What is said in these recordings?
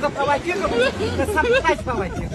zaprowadziłem, to sam stać prowadził.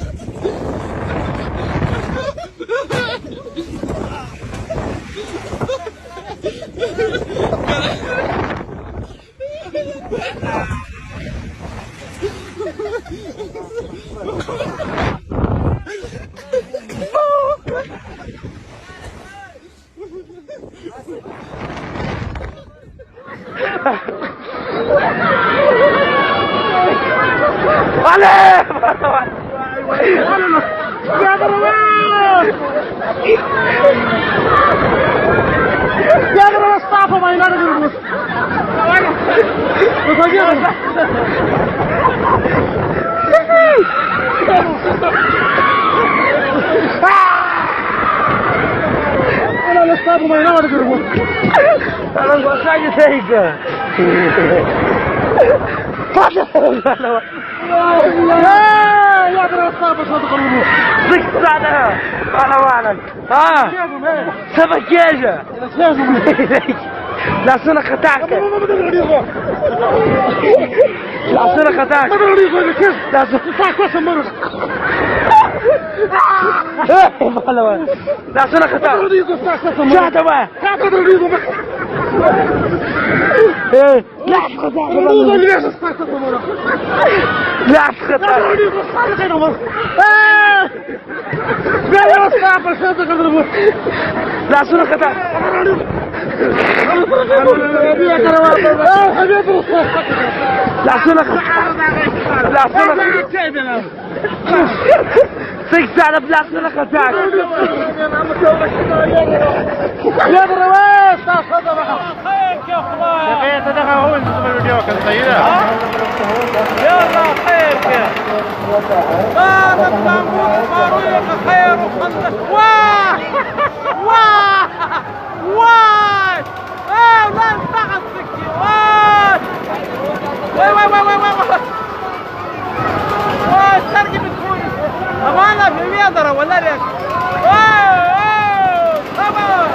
La sono catacca! La sono catacca! La sono catacca! Giada vai! La sono catacca! La sono سكسانة بلاك لك أتاك يا برواس خيرك يا أخوان يا تدخل هو الفيديو كان سيدة يلا خيرك هذا الطنبور فاروق خير وخلص واه واه واه لا انتقد سكي واه واه واه واه واه واه ترقي بتكون أمانة في ميادرة ولا ليش؟ أوه تمام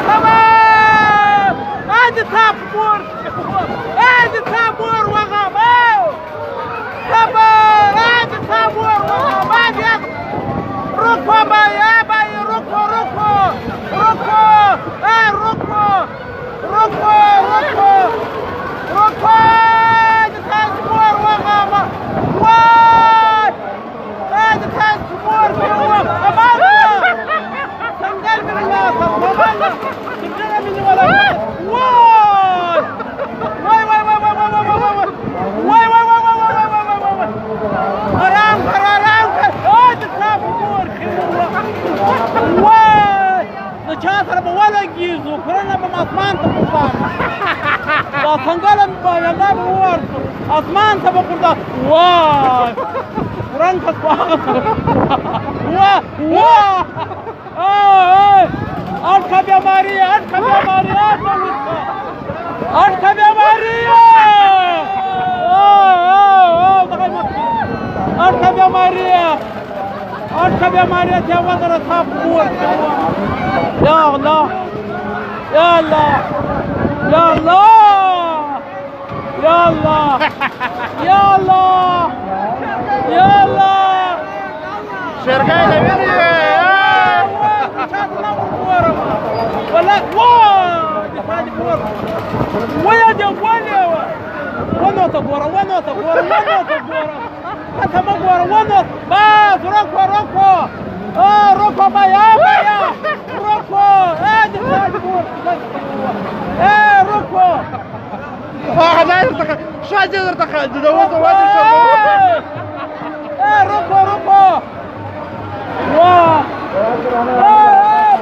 تمام هذه تابور هذه تابور وغم تمام هذه تابور وغم هذه ركو يا باي ركو ركو ركو ركو ركو ركو ركو هذه تابور وغم أطمان تبقى واي فرنك واه اركب يا ماريا اركب يا ماريا اركب يا ماريا اركب يا ماريا اركب يا ماريا يا وضر صفور يا الله يا الله يا الله يا الله يا الله يا الله شرقاي لبيني ولا ويا جوالي وانا تقورا وانا تقورا وانا تقورا انت ما قورا وانا بس ركو ركو ركو بايا بايا ركو ادي تقور ركو شو عايز تدخل تدوق وادي شو ركو ركو واه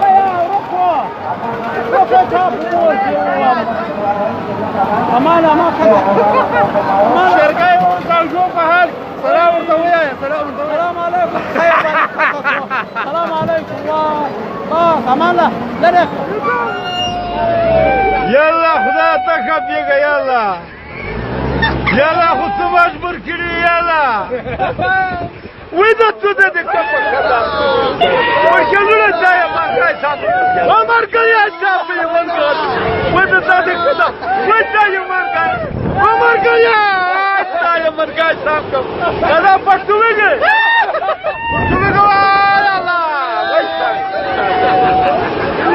بايا ركو ركو تابور أمانة ما كذا أمانة شرقاي وشوف هالك سلام وياي سلام عليكم خير سلام عليكم أمانة لك يلا خدا تخب يلا يلا خد سماج بركري يلا وإذا تودي كفر خلاص وشلون الداية ماركاي صافي وماركاي صافي وإذا تودي كذا وإذا ماركاي وماركاي الداية ماركاي صاحب کو دا پټولګي پټولګي وای الله وای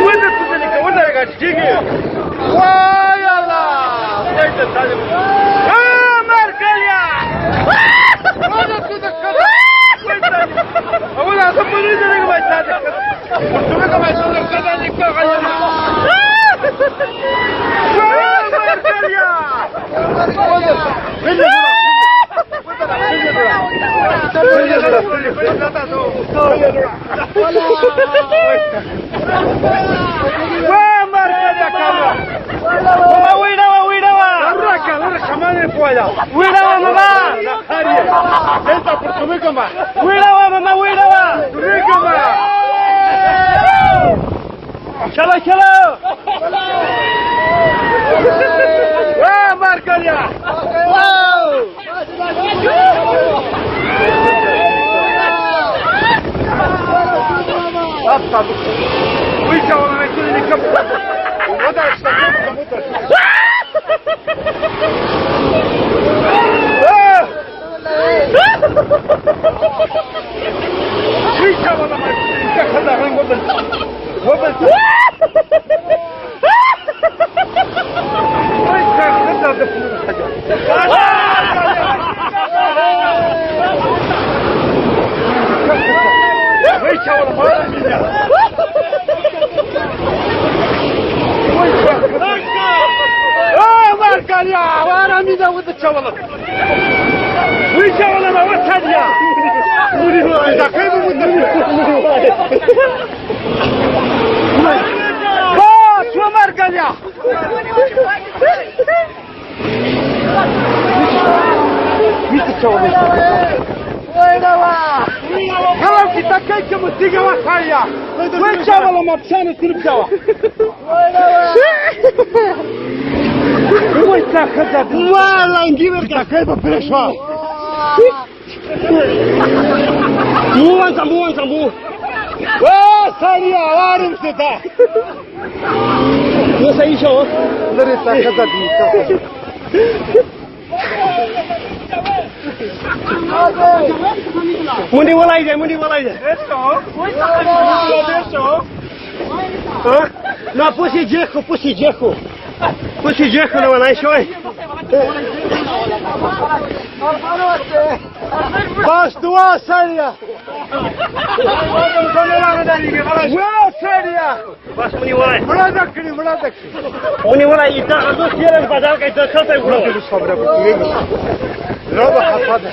ونه څه دې کوي دا راګټيږي وای الله دې ته تعلیم مارکلیا ونه څه دې کوي اوله څه په دې نه کوي دا پټولګي ما څه دې کوي चलो चलो Marcalia! Uite, o mențiune de cap. O da, să mă mută. Uite, o mai ce cada rând vorbesc. Vorbesc. Marcalia, وارا ميدا وتشاولت. ويشاول ما وتشاديا. إذا كيف شو ماركاليا؟ خلاص kita kayak mestiga wasaya. Wajah malam absen sirip jawa. Wajah kerja. Malah giver kita kayak berpereswa. Muan sambu. Wah saya warim kita. Yo saya show. Dari tak kerja di. Mundi walai je. Eso. Ha? Na pusi jecho. Na walai shoy. Bas dua saya. Wah saya. Bas muni walai. Muladak. Muni walai ita harus jalan badal kai tercapai gula. Raba khafada.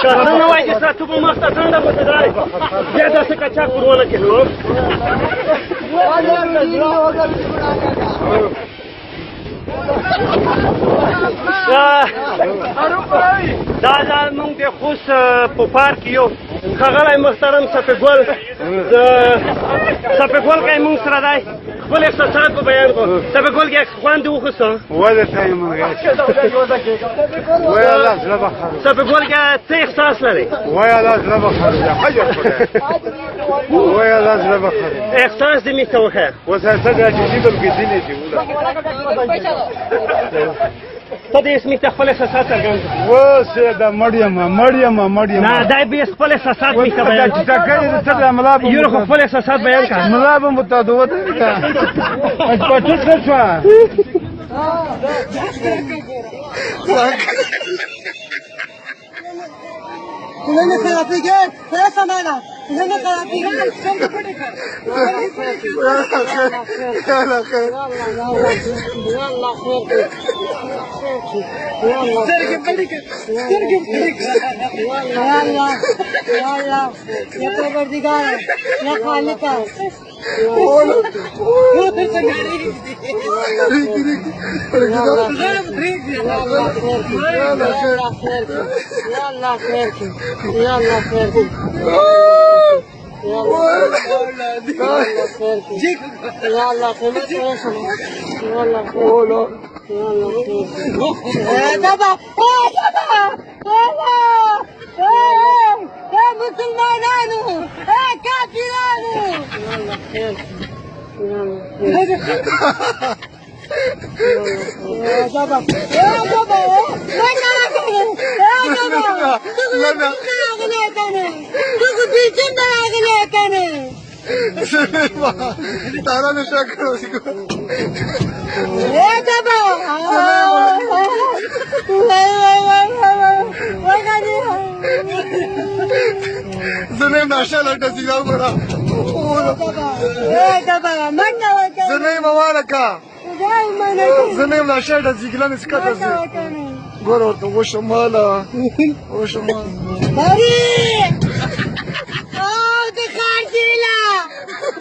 Sana wai jisa tu masta tanda botadari. Jada se kacha kurwana ke lo. دا مونږ د خوست په پارک یو ښاغلی محترم سپېګل کې مونږ سره دی خپل احساسات په بیان کړو سپېګل کې خوند وخوسته ولې ته یې مونږ وای الله زړه بخښه سپېګل کې څه احساس لري وای الله زړه بخښه وای الله زړه بخښه احساس دې مې ته وښیه وسه څه چې جیبم کې ځینې دي ته دې اسمي ته خپل احساسات څرګند وسه دا مریم نه دای به خپل احساسات مې ته بیان چې څنګه څه د ملاب یو خپل احساسات بیان کړه ملاب مو ته دوه پټ شو उन्होंने खराबी गए क्या समाना उन्होंने खराबी गए सब पड़े ये परवरदिगार है ये खालिक है मुसलमानों काफिरानों तारा नशा करो Zane maşallah da silah bura. Zane mavaraka. Zane maşallah da ziglan iskata zi. Gor orta o şamala. O şamala. Bari! Oh, dikhar sila!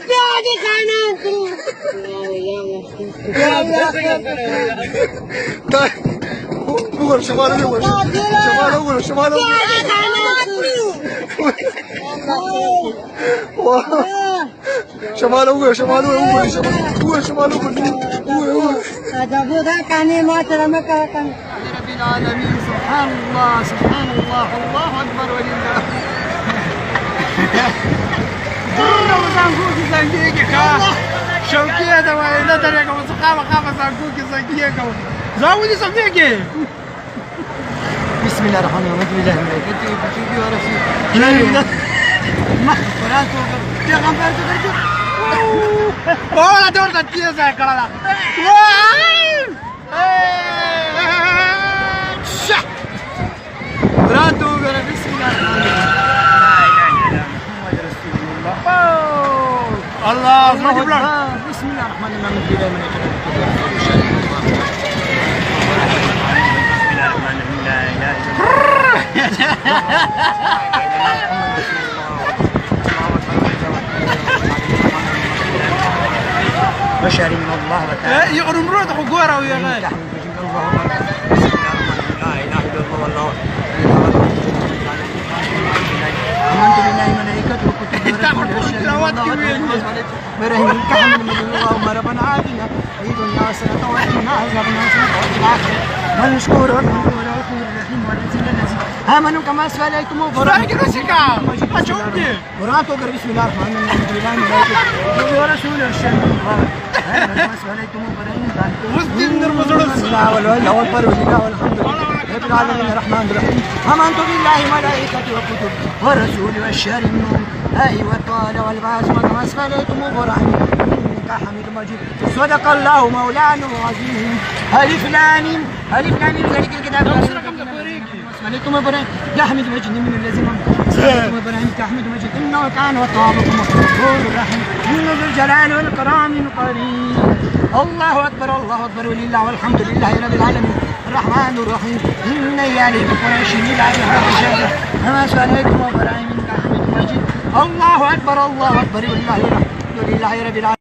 Kya dikhana tu? Dai. Gor şamala ne gor? Şamala gor şamala. Kya dikhana tu? Şamala gor şamala gor şamala gor. Ada buda kane ma terama kan. رب العالمين سبحان الله سبحان الله الله أكبر ولله زنگوکی زنگیه که شوکیه ده و اینا داره که قام زنگوکی زنگیه که زاودی سمتیه که بسم الله الرحمن الرحيم بالله الملائكة بشوفي ورسي ما قرآن توقف پیغمبر تو درجو اوه دور تتیه زای کرده قرآن توقف بسم الله الرحمن الرحيم محمد رسول الله الله أكبر بسم الله الرحمن الرحيم بشر من الله وتعالى يقرن روح وقوره ويا غالي لا اله الا الله والله آمنت بالله وملائكته وكتبه ورسوله برهن كحمد من اللهم ربنا آتنا في الدنيا حسنة وقنا عذاب النار وفي الآخرة ونشكر ربنا ورسوله الرحيم والذين آمنوا كما أسفلتم وفرائك رسكا قرآن توقر بسم الله الرحمن الرحيم بالله وملائكته ورسوله الشهيد كما أسفلتم وفرائك الله والبر والله والحمد لله رب العالمين الرحمن الرحيم آمنت بالله وملائكته وكتبه والرسول والشهر النور أيوة الطال والبعث كما أسفلتم وفرائك حميد مجيد صدق الله مولانا العظيم ألف لام ذلك الكتاب عليكم ابراهيم يا حميد مجيد من الذين عليكم ابراهيم كحميد مجيد انه كان وطابكم غفور رحيم انه ذو الجلال والكرام قريب الله اكبر ولله والحمد لله رب العالمين الرحمن الرحيم ان يالي بقريش يلعب هذا كما عليكم ابراهيم كحميد مجيد الله اكبر ولله رب العالمين